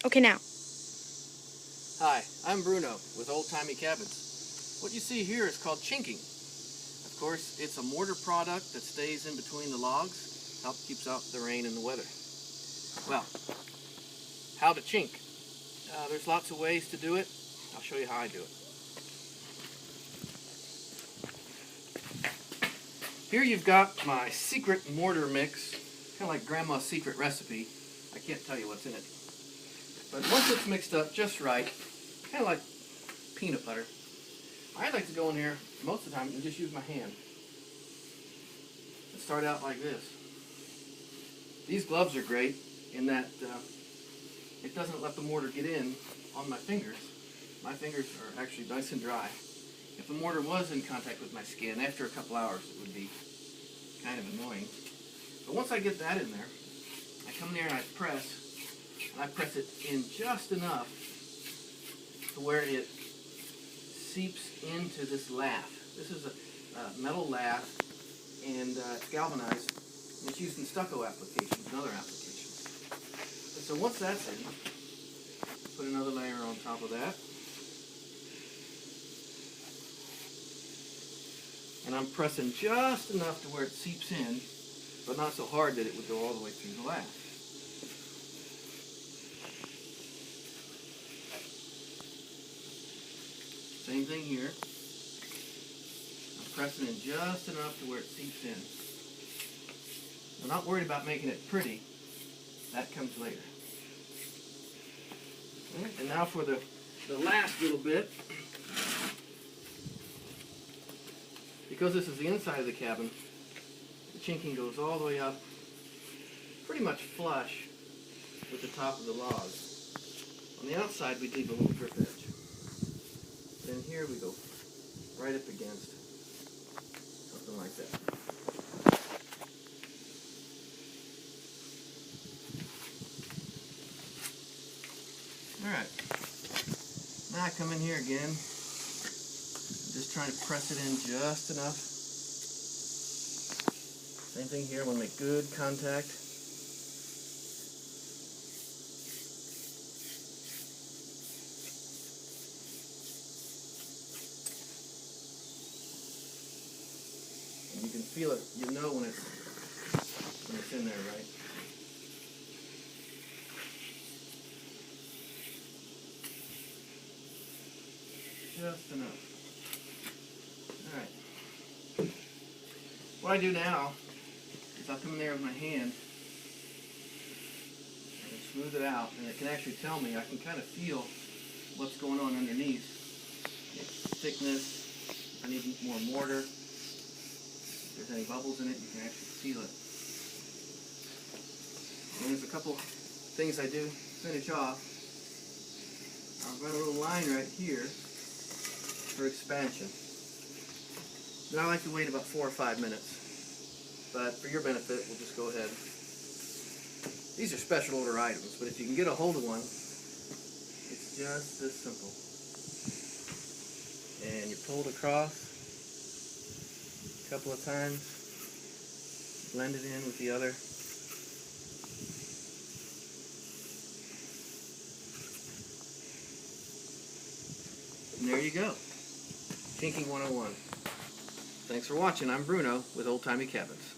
Okay, now. Hi, I'm Bruno with Old Timey Cabins. What you see here is called chinking. Of course, it's a mortar product that stays in between the logs, keeps out the rain and the weather. Well, how to chink. There's lots of ways to do it. I'll show you how I do it. Here you've got my secret mortar mix, kind of like Grandma's secret recipe. I can't tell you what's in it. But once it's mixed up just right, kind of like peanut butter, I like to go in here most of the time and just use my hand. And start out like this. These gloves are great in that it doesn't let the mortar get in on my fingers. My fingers are actually nice and dry. If the mortar was in contact with my skin, after a couple hours it would be kind of annoying. But once I get that in there, I come there and I press it in just enough to where it seeps into this lath. This is a metal lath, and it's galvanized, and it's used in stucco applications and other applications. And so once that's in, put another layer on top of that. And I'm pressing just enough to where it seeps in, but not so hard that it would go all the way through the lath. Same thing here. I'm pressing in just enough to where it seeps in. I'm not worried about making it pretty. That comes later. And now for the last little bit. Because this is the inside of the cabin, the chinking goes all the way up, pretty much flush with the top of the logs. On the outside, we leave a little drip edge. Then here we go, right up against, something like that. Alright, now I come in here again, just trying to press it in just enough. Same thing here, I want to make good contact. And you can feel it, you know when it's in there, right? Just enough. Alright. What I do now is I'll come in there with my hand and smooth it out, and it can actually tell me, I can kind of feel what's going on underneath. Its thickness, if I need more mortar, if there's any bubbles in it, you can actually feel it. And there's a couple things I do to finish off. I'll run a little line right here for expansion. But I like to wait about 4 or 5 minutes. But for your benefit, we'll just go ahead. These are special order items, but if you can get a hold of one, it's just this simple. And you pull it across a couple of times, blend it in with the other. And there you go. Chinking 101. Thanks for watching. I'm Bruno with Old Timey Cabins.